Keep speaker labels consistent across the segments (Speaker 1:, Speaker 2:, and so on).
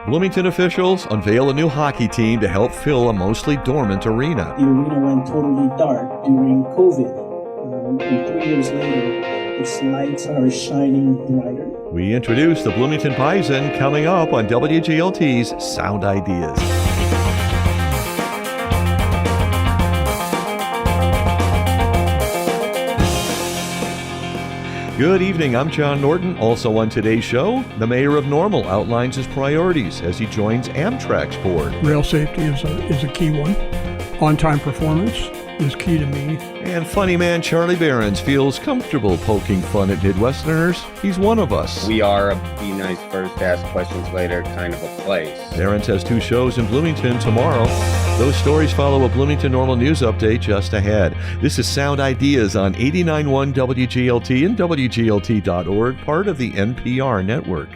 Speaker 1: Bloomington officials unveil a new hockey team to help fill a mostly dormant arena.
Speaker 2: The arena went totally dark during COVID. And 3 years later, its lights are shining brighter.
Speaker 1: We introduce the Bloomington Bison coming up on WGLT's Sound Ideas. Good evening, I'm John Norton. Also on today's show, the mayor of Normal outlines his priorities as he joins Amtrak's board.
Speaker 3: Rail safety is a key one. On-time performance is key to me.
Speaker 1: And funny man Charlie Berens feels comfortable poking fun at Midwesterners. He's one of us.
Speaker 4: We are a be nice first, ask questions later kind of a place.
Speaker 1: Berens has 2 shows in Bloomington tomorrow. Those stories follow a Bloomington Normal News update just ahead. This is Sound Ideas on 89.1 WGLT and WGLT.org, part of the NPR network.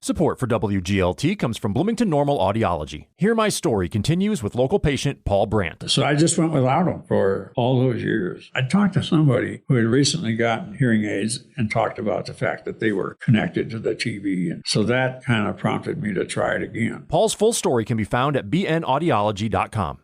Speaker 5: Support for WGLT comes from Bloomington Normal Audiology. Hear My Story continues with local patient Paul Brandt.
Speaker 3: So I just went without them for all those years. I talked to somebody who had recently gotten hearing aids and talked about the fact that they were connected to the TV. And so that kind of prompted me to try it again.
Speaker 5: Paul's full story can be found at bnaudiology.com.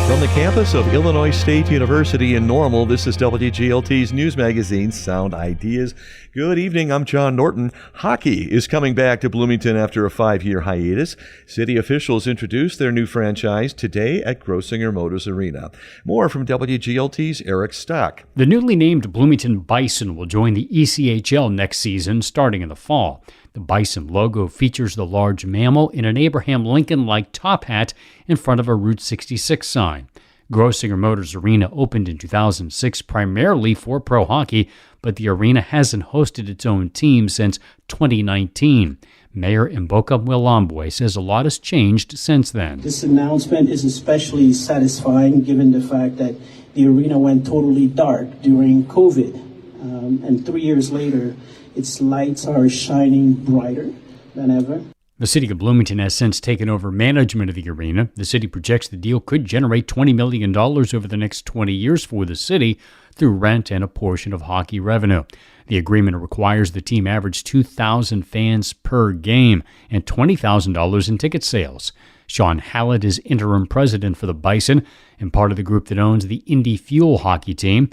Speaker 1: From the campus of Illinois State University in Normal, this is WGLT's news magazine, Sound Ideas. Good evening, I'm John Norton. Hockey is coming back to Bloomington after a 5-year hiatus. City officials introduced their new franchise today at Grosinger Motors Arena. More from WGLT's Eric Stock.
Speaker 6: The newly named Bloomington Bison will join the ECHL next season, starting in the fall. The Bison logo features the large mammal in an Abraham Lincoln-like top hat in front of a Route 66 sign. Grosinger Motors Arena opened in 2006 primarily for pro hockey, but the arena hasn't hosted its own team since 2019. Mayor Mboka Mwilambwe says a lot has changed since then.
Speaker 2: This announcement is especially satisfying given the fact that the arena went totally dark during COVID. And 3 years later, its lights are shining brighter than ever.
Speaker 6: The city of Bloomington has since taken over management of the arena. The city projects the deal could generate $20 million over the next 20 years for the city through rent and a portion of hockey revenue. The agreement requires the team average 2,000 fans per game and $20,000 in ticket sales. Sean Hallett is interim president for the Bison and part of the group that owns the Indy Fuel hockey team.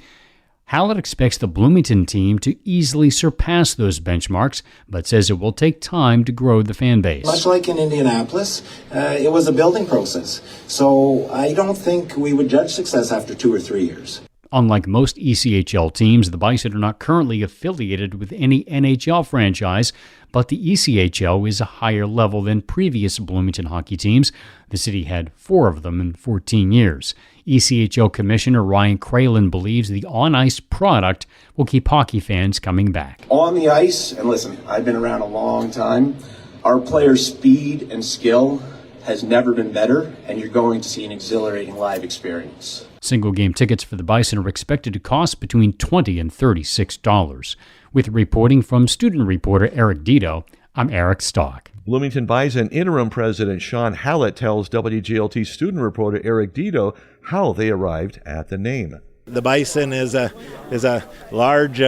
Speaker 6: Hallett expects the Bloomington team to easily surpass those benchmarks, but says it will take time to grow the fan base.
Speaker 7: Much like in Indianapolis, it was a building process. So I don't think we would judge success after 2 or 3 years.
Speaker 6: Unlike most ECHL teams, the Bison are not currently affiliated with any NHL franchise, but the ECHL is a higher level than previous Bloomington hockey teams. The city had 4 of them in 14 years. ECHL Commissioner Ryan Cralin believes the on-ice product will keep hockey fans coming back.
Speaker 7: On the ice, and listen, I've been around a long time, our players' speed and skill has never been better, and you're going to see an exhilarating live experience.
Speaker 6: Single-game tickets for the Bison are expected to cost between $20 and $36. With reporting from student reporter Eric Dito, I'm Eric Stock.
Speaker 1: Bloomington Bison interim president Sean Hallett tells WGLT student reporter Eric Dito how they arrived at the name.
Speaker 8: The bison is a large,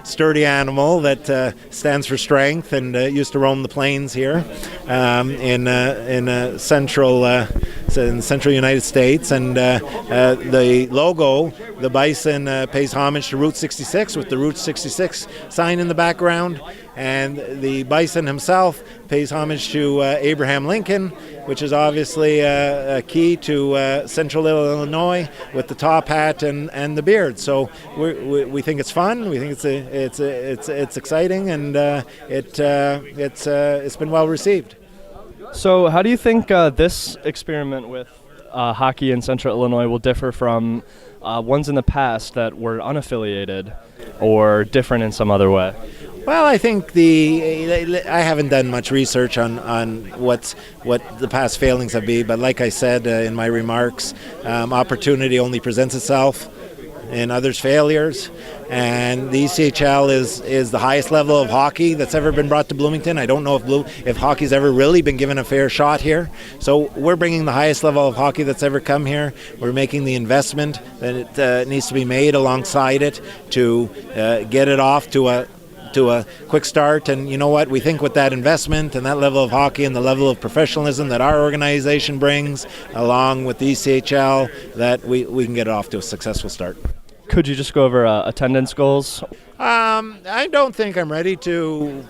Speaker 8: sturdy animal that stands for strength and used to roam the plains here in central United States. And the logo, the bison, pays homage to Route 66 with the Route 66 sign in the background. And the bison himself pays homage to Abraham Lincoln, which is obviously a key to central Illinois with the top hat and the beard. So we think it's fun. We think it's exciting, and it's been well received.
Speaker 9: So how do you think this experiment with hockey in central Illinois will differ from ones in the past that were unaffiliated or different in some other way?
Speaker 8: Well, I think I haven't done much research on what the past failings have been, but like I said in my remarks, opportunity only presents itself. and others failures. And the ECHL is the highest level of hockey that's ever been brought to Bloomington. I don't know if hockey's ever really been given a fair shot here. So we're bringing the highest level of hockey that's ever come here. We're making the investment that it needs to be made alongside it to get it off to a quick start. And you know what? We think with that investment and that level of hockey and the level of professionalism that our organization brings, along with the ECHL, that we can get it off to a successful start.
Speaker 9: Could you just go over attendance goals?
Speaker 8: I don't think I'm ready to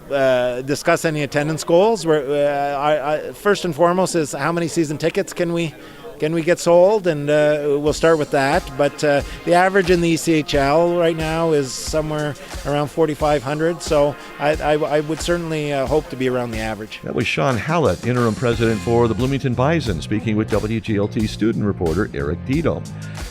Speaker 8: discuss any attendance goals. First and foremost is how many season tickets can we get sold, and we'll start with that. But the average in the ECHL right now is somewhere around 4,500, so I would certainly hope to be around the average.
Speaker 1: That was Sean Hallett, interim president for the Bloomington Bison, speaking with WGLT student reporter Eric Dito.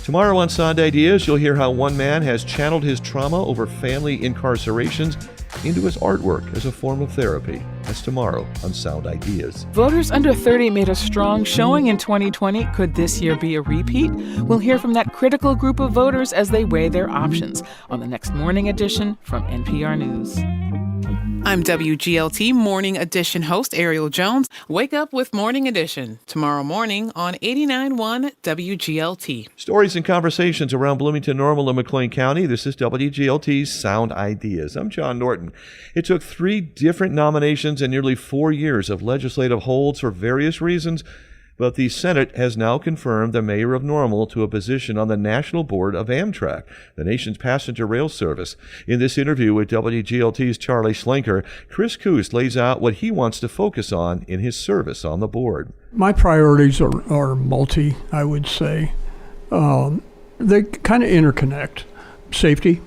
Speaker 1: Tomorrow on Sound Ideas, you'll hear how one man has channeled his trauma over family incarcerations into his artwork as a form of therapy. That's tomorrow on Sound Ideas.
Speaker 10: Voters under 30 made a strong showing in 2020. Could this year be a repeat? We'll hear from that critical group of voters as they weigh their options on the next Morning Edition from NPR News. I'm WGLT Morning Edition host Ariel Jones. Wake up with Morning Edition tomorrow morning on 89.1 WGLT.
Speaker 1: Stories and conversations around Bloomington, Normal, and McLean County. This is WGLT's Sound Ideas. I'm John Norton. It took 3 different nominations and nearly 4 years of legislative holds for various reasons, but the Senate has now confirmed the mayor of Normal to a position on the National Board of Amtrak, the nation's passenger rail service. In this interview with WGLT's Charlie Slinker, Chris Koos lays out what he wants to focus on in his service on the board.
Speaker 11: My priorities are multi, I would say. They kind of interconnect. Safety,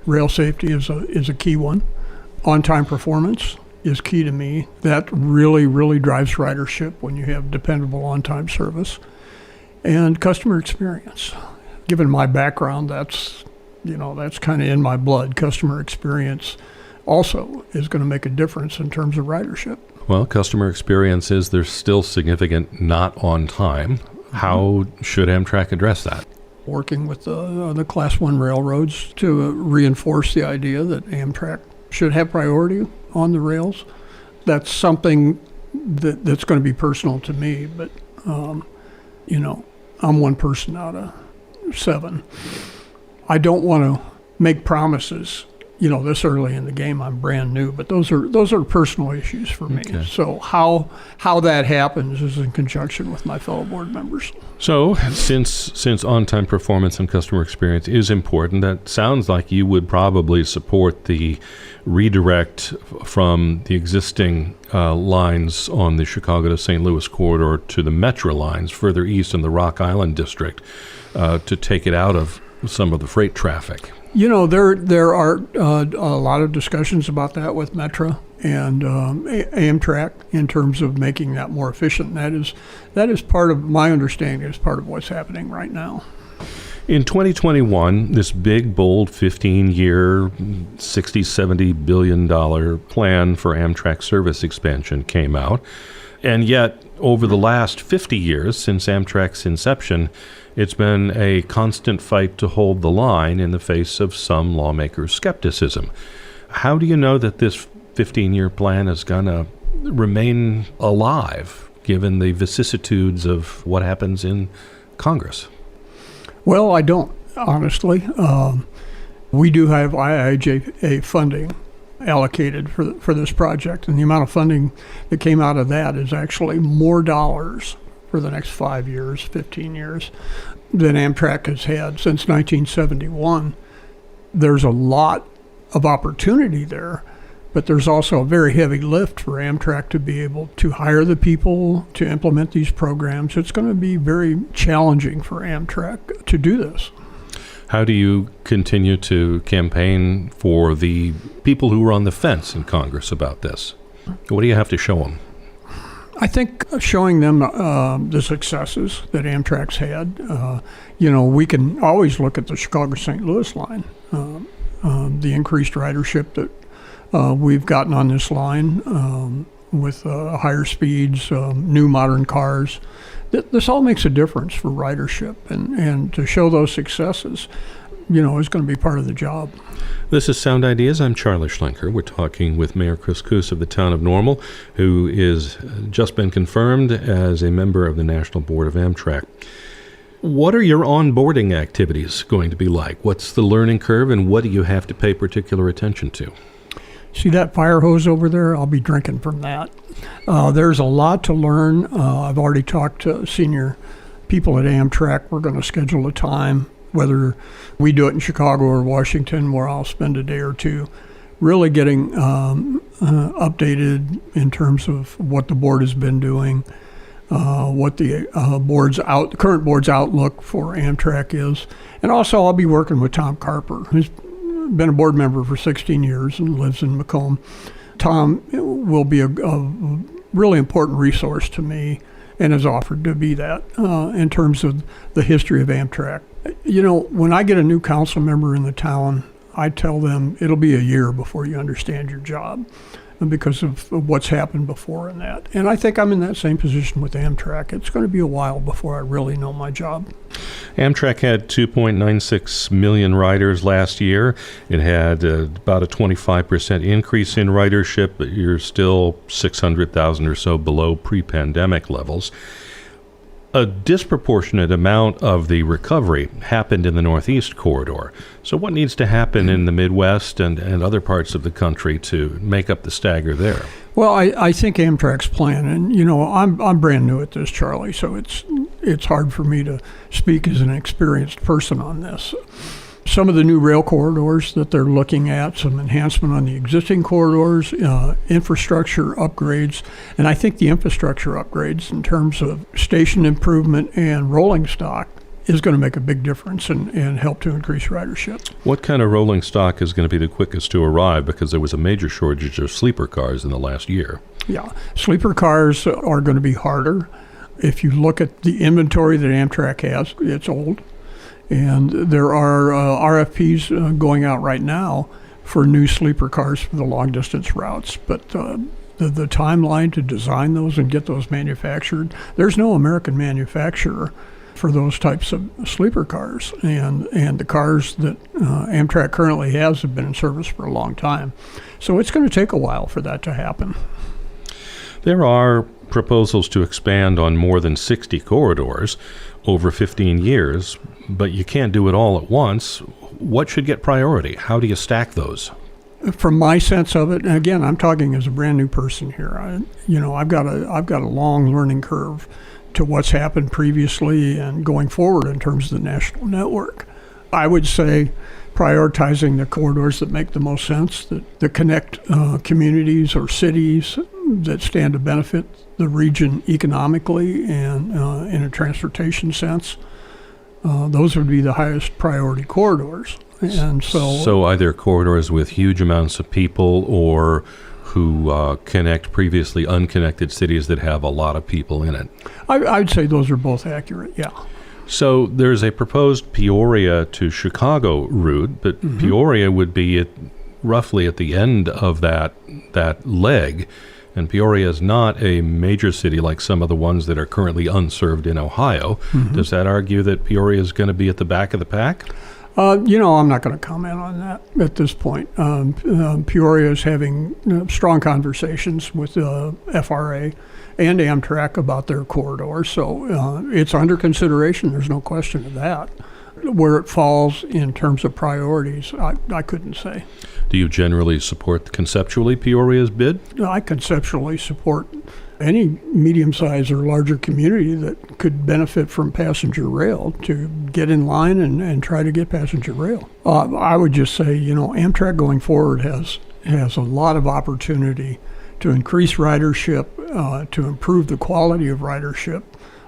Speaker 11: rail safety is a key one. On-time performance is key to me. That really, really drives ridership when you have dependable on-time service. And customer experience. Given my background, that's kind of in my blood. Customer experience also is going to make a difference in terms of ridership.
Speaker 12: Well, customer experience is there's still significant not on time. How should Amtrak address that?
Speaker 11: Working with the Class 1 railroads to reinforce the idea that Amtrak should have priority on the rails. That's something that's going to be personal to me, but I'm one person out of 7. I don't want to make promises this early in the game. I'm brand new, but those are personal issues for me. Okay. So how that happens is in conjunction with my fellow board members.
Speaker 12: So since on-time performance and customer experience is important, that sounds like you would probably support the redirect from the existing lines on the Chicago to St. Louis corridor to the Metra lines further east in the Rock Island district to take it out of some of the freight traffic.
Speaker 11: There are a lot of discussions about that with Metra and Amtrak in terms of making that more efficient. That is part of my understanding, is part of what's happening right now.
Speaker 12: In 2021, this big, bold 15-year, $60-70 billion plan for Amtrak service expansion came out. And yet, over the last 50 years since Amtrak's inception, it's been a constant fight to hold the line in the face of some lawmakers' skepticism. How do you know that this 15-year plan is going to remain alive, given the vicissitudes of what happens in Congress?
Speaker 11: Well, I don't, honestly. We do have IIJA funding allocated for this project, and the amount of funding that came out of that is actually more dollars for the next 5 years, 15 years, than Amtrak has had since 1971. There's a lot of opportunity there, but there's also a very heavy lift for Amtrak to be able to hire the people to implement these programs. It's going to be very challenging for Amtrak to do this.
Speaker 12: How do you continue to campaign for the people who are on the fence in Congress about this? What do you have to show them?
Speaker 11: I think showing them the successes that Amtrak's had. We can always look at the Chicago-St. Louis line, the increased ridership that we've gotten on this line with higher speeds, new modern cars. This all makes a difference for ridership, and to show those successes. is going to be part of the job.
Speaker 12: This is Sound Ideas. I'm Charlie Schlenker. We're talking with Mayor Chris Koos of the town of Normal, who is just been confirmed as a member of the National Board of Amtrak. What are your onboarding activities going to be like? What's the learning curve, and what do you have to pay particular attention to?
Speaker 11: See that fire hose over there? I'll be drinking from that. There's a lot to learn. I've already talked to senior people at Amtrak. We're going to schedule a time, whether we do it in Chicago or Washington, where I'll spend a day or two really getting updated in terms of what the board has been doing, what the current board's outlook for Amtrak is. And also I'll be working with Tom Carper, who's been a board member for 16 years and lives in Macomb. Tom will be a really important resource to me and has offered to be that in terms of the history of Amtrak. When I get a new council member in the town, I tell them it'll be a year before you understand your job because of what's happened before in that. And I think I'm in that same position with Amtrak. It's going to be a while before I really know my job.
Speaker 12: Amtrak had 2.96 million riders last year. It had about a 25% increase in ridership, but you're still 600,000 or so below pre-pandemic levels. A disproportionate amount of the recovery happened in the Northeast corridor. So what needs to happen in the Midwest and other parts of the country to make up the stagger there?
Speaker 11: Well, I think Amtrak's plan, and I'm brand new at this, Charlie, so it's hard for me to speak as an experienced person on this. Some of the new rail corridors that they're looking at, some enhancement on the existing corridors, infrastructure upgrades, and I think the infrastructure upgrades in terms of station improvement and rolling stock is going to make a big difference and help to increase ridership.
Speaker 12: What kind of rolling stock is going to be the quickest to arrive? Because there was a major shortage of sleeper cars in the last year.
Speaker 11: Yeah, sleeper cars are going to be harder. If you look at the inventory that Amtrak has, it's old. And there are RFPs going out right now for new sleeper cars for the long-distance routes. But the timeline to design those and get those manufactured, there's no American manufacturer for those types of sleeper cars. And the cars that Amtrak currently has have been in service for a long time. So it's going to take a while for that to happen.
Speaker 12: There are proposals to expand on more than 60 corridors over 15 years, but you can't do it all at once. What should get priority? How do you stack those?
Speaker 11: From my sense of it, and again, I'm talking as a brand new person here. I've got a long learning curve to what's happened previously and going forward in terms of the national network. I would say prioritizing the corridors that make the most sense, that connect communities or cities that stand to benefit the region economically and in a transportation sense. Those would be the highest priority corridors. And
Speaker 12: so either corridors with huge amounts of people or who connect previously unconnected cities that have a lot of people in it.
Speaker 11: I'd say those are both accurate, yeah.
Speaker 12: So there's a proposed Peoria to Chicago route, but Peoria would be roughly at the end of that leg. And Peoria is not a major city like some of the ones that are currently unserved in Ohio. Does that argue that Peoria is going to be at the back of the pack?
Speaker 11: I'm not going to comment on that at this point. Peoria is having strong conversations with FRA and Amtrak about their corridor, so it's under consideration. There's no question of that. Where it falls in terms of priorities, I couldn't say.
Speaker 12: Do you generally support conceptually Peoria's bid?
Speaker 11: I conceptually support any medium-sized or larger community that could benefit from passenger rail to get in line and try to get passenger rail. I would just say, Amtrak going forward has a lot of opportunity to increase ridership, to improve the quality of ridership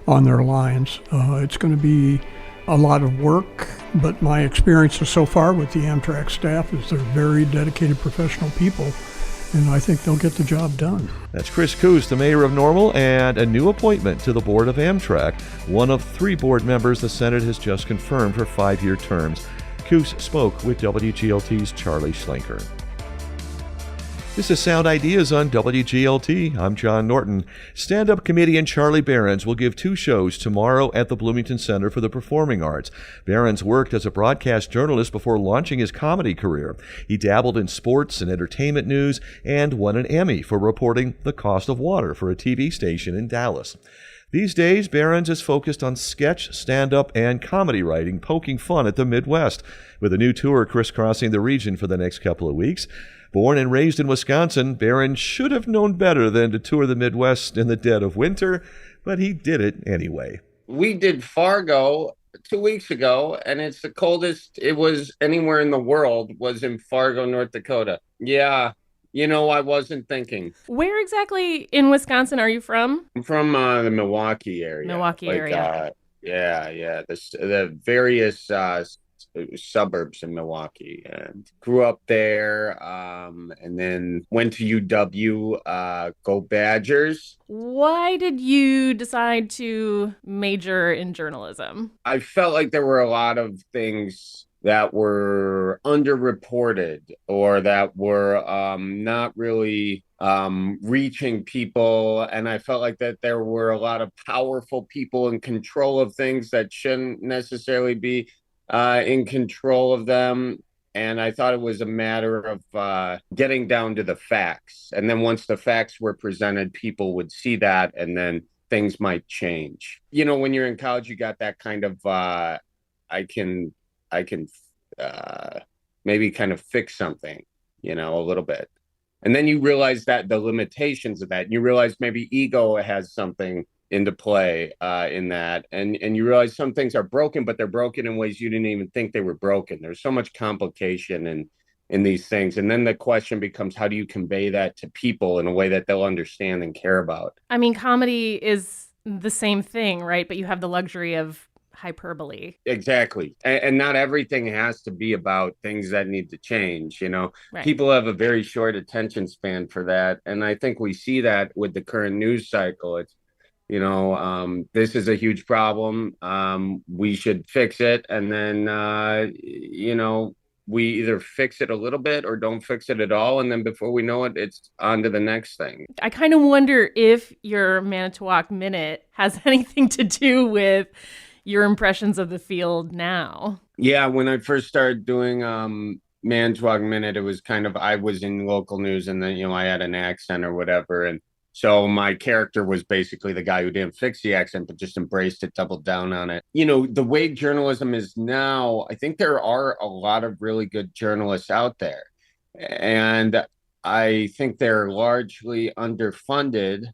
Speaker 11: on their lines. It's going to be a lot of work, but my experiences so far with the Amtrak staff is they're very dedicated professional people, and I think they'll get the job done.
Speaker 1: That's Chris Koos, the mayor of Normal, and a new appointment to the board of Amtrak, one of 3 board members the Senate has just confirmed for 5-year terms. Koos spoke with WGLT's Charlie Schlenker. This is Sound Ideas on WGLT. I'm John Norton. Stand-up comedian Charlie Berens will give 2 shows tomorrow at the Bloomington Center for the Performing Arts. Berens worked as a broadcast journalist before launching his comedy career. He dabbled in sports and entertainment news and won an Emmy for reporting the cost of water for a TV station in Dallas. These days, Berens is focused on sketch, stand-up, and comedy writing, poking fun at the Midwest, with a new tour crisscrossing the region for the next couple of weeks. Born and raised in Wisconsin, Berens should have known better than to tour the Midwest in the dead of winter, but he did it anyway.
Speaker 4: We did Fargo 2 weeks ago, and it's the coldest it was anywhere in the world, was in Fargo, North Dakota. Yeah, I wasn't thinking.
Speaker 13: Where exactly in Wisconsin are you from?
Speaker 4: I'm from the Milwaukee area.
Speaker 13: area.
Speaker 4: The various suburbs in Milwaukee, and grew up there, and then went to UW. Go Badgers.
Speaker 13: Why did you decide to major in journalism?
Speaker 4: I felt like there were a lot of things that were underreported, or that were not really reaching people. And I felt like that there were a lot of powerful people in control of things that shouldn't necessarily be in control of them. And I thought it was a matter of getting down to the facts. And then once the facts were presented, people would see that, and then things might change. When you're in college, you got that kind of, I can maybe kind of fix something, a little bit. And then you realize that the limitations of that, and you realize maybe ego has something into play in that. And you realize some things are broken, but they're broken in ways you didn't even think they were broken. There's so much complication in these things. And then the question becomes, how do you convey that to people in a way that they'll understand and care about?
Speaker 13: I mean, comedy is the same thing, right? But you have the luxury of hyperbole.
Speaker 4: Exactly. And not everything has to be about things that need to change.
Speaker 13: Right.
Speaker 4: People have a very short attention span for that. And I think we see that with the current news cycle. It's, this is a huge problem. We should fix it. And then, we either fix it a little bit or don't fix it at all. And then before we know it, it's on to the next thing.
Speaker 13: I kind of wonder if your Manitowoc Minute has anything to do with your impressions of the field now.
Speaker 4: Yeah, when I first started doing Manitowoc Minute, it was kind of, I was in local news, and then, I had an accent or whatever. And so my character was basically the guy who didn't fix the accent, but just embraced it, doubled down on it. The way journalism is now, I think there are a lot of really good journalists out there. And I think they're largely underfunded,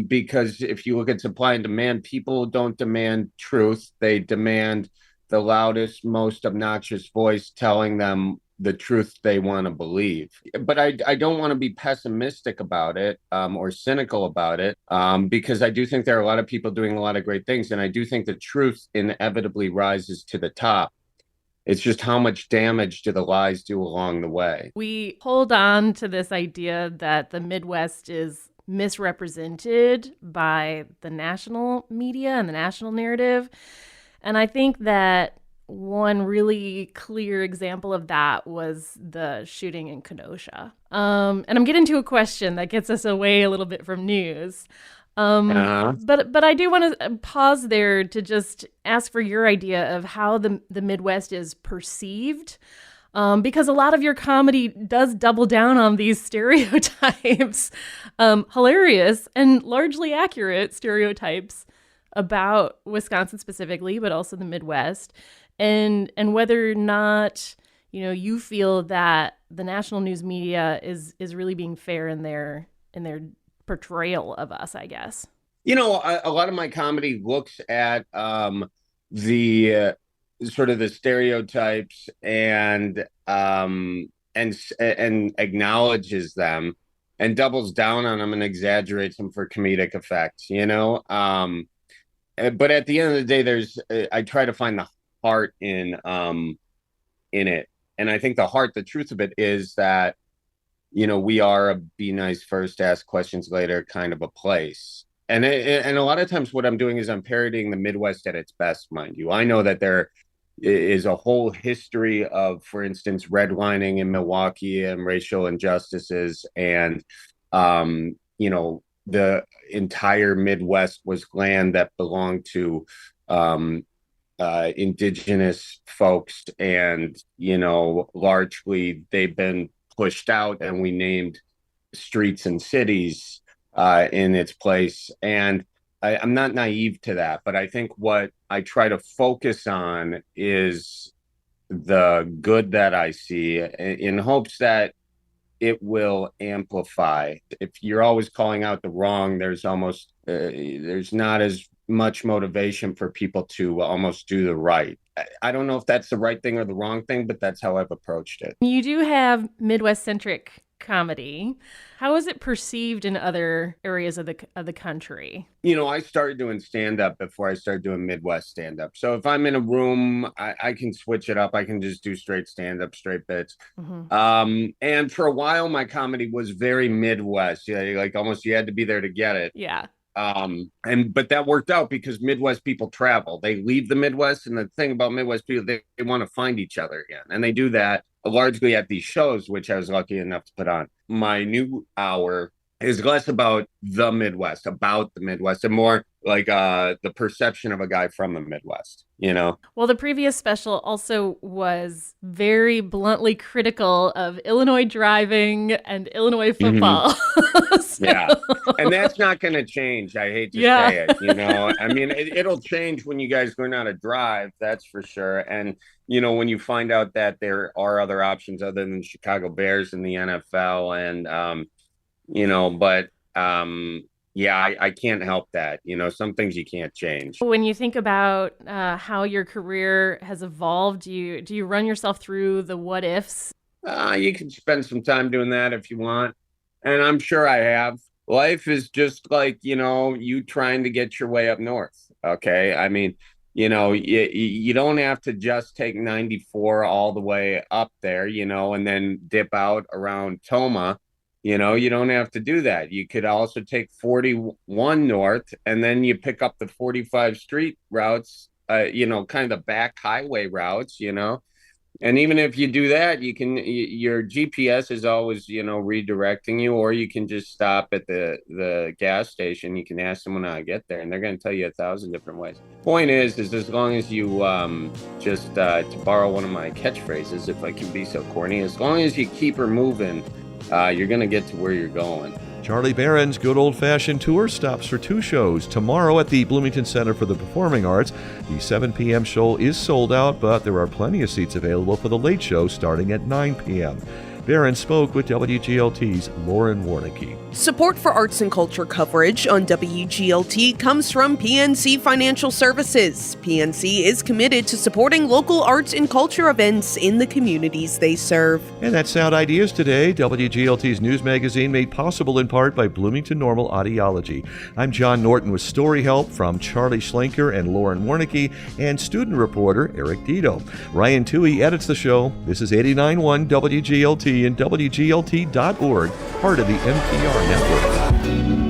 Speaker 4: because if you look at supply and demand, people don't demand truth. They demand the loudest, most obnoxious voice telling them the truth they want to believe. But I don't want to be pessimistic about it, or cynical about it, because I do think there are a lot of people doing a lot of great things. And I do think the truth inevitably rises to the top. It's just how much damage do the lies do along the way?
Speaker 13: We hold on to this idea that the Midwest is misrepresented by the national media and the national narrative. And I think that one really clear example of that was the shooting in Kenosha. And I'm getting to a question that gets us away a little bit from news. But I do want to pause there to just ask for your idea of how the Midwest is perceived. Because a lot of your comedy does double down on these stereotypes, hilarious and largely accurate stereotypes about Wisconsin specifically, but also the Midwest, and whether or not you feel that the national news media is really being fair in their portrayal of us, I guess.
Speaker 4: A lot of my comedy looks at the sort of the stereotypes and acknowledges them and doubles down on them and exaggerates them for comedic effect, but at the end of the day, I try to find the heart in it. And I think the truth of it is that, we are a be nice first, ask questions later kind of a place. And a lot of times what I'm doing is I'm parodying the Midwest at its best, mind you. I know that there is a whole history of, for instance, redlining in Milwaukee and racial injustices. And, the entire Midwest was land that belonged to indigenous folks. And, largely they've been pushed out, and we named streets and cities in its place. And I'm not naive to that, but I think what I try to focus on is the good that I see, in hopes that it will amplify. If you're always calling out the wrong, there's not as much motivation for people to almost do the right. I don't know if that's the right thing or the wrong thing, but that's how I've approached it.
Speaker 13: You do have Midwest-centric comedy. How is it perceived in other areas of the country?
Speaker 4: I started doing stand-up before I started doing Midwest stand-up. So if I'm in a room, I can switch it up. I can just do straight stand-up, straight bits. Mm-hmm. And for a while, my comedy was very Midwest. Like almost you had to be there to get it.
Speaker 13: Yeah.
Speaker 4: But that worked out because Midwest people travel. They leave the Midwest, and the thing about Midwest people, they want to find each other again. And they do that largely at these shows, which I was lucky enough to put on. My new hour is less about the Midwest, and more like the perception of a guy from the Midwest,
Speaker 13: Well, the previous special also was very bluntly critical of Illinois driving and Illinois football.
Speaker 4: Mm-hmm. Yeah. And that's not going to change. I hate to say it, I mean, it'll change when you guys learn how to drive, that's for sure. And, when you find out that there are other options other than Chicago Bears in the NFL, and, I can't help that. Some things you can't change.
Speaker 13: When you think about how your career has evolved, do you run yourself through the what ifs?
Speaker 4: You can spend some time doing that if you want. And I'm sure I have. Life is just like, you trying to get your way up north. Okay. I mean, you don't have to just take 94 all the way up there, and then dip out around Toma. You don't have to do that. You could also take 41 north, and then you pick up the 45 street routes, kind of the back highway routes, And even if you do that, your GPS is always, redirecting you, or you can just stop at the gas station. You can ask someone how to get there, and they're going to tell you 1,000 different ways. Point is as long as you just to borrow one of my catchphrases, if I can be so corny, as long as you keep her moving, you're going to get to where you're going.
Speaker 1: Charlie Berens' Good Old Fashioned Tour stops for 2 shows. Tomorrow at the Bloomington Center for the Performing Arts. The 7 p.m. show is sold out, but there are plenty of seats available for the late show starting at 9 p.m. Berens spoke with WGLT's Lauren Warnicki.
Speaker 14: Support for arts and culture coverage on WGLT comes from PNC Financial Services. PNC is committed to supporting local arts and culture events in the communities they serve.
Speaker 1: And that's Sound Ideas today, WGLT's news magazine made possible in part by Bloomington Normal Audiology. I'm John Norton with story help from Charlie Schlenker and Lauren Warnicki and student reporter Eric Dito. Ryan Toohey edits the show. This is 89.1 WGLT and WGLT.org, part of the NPR network.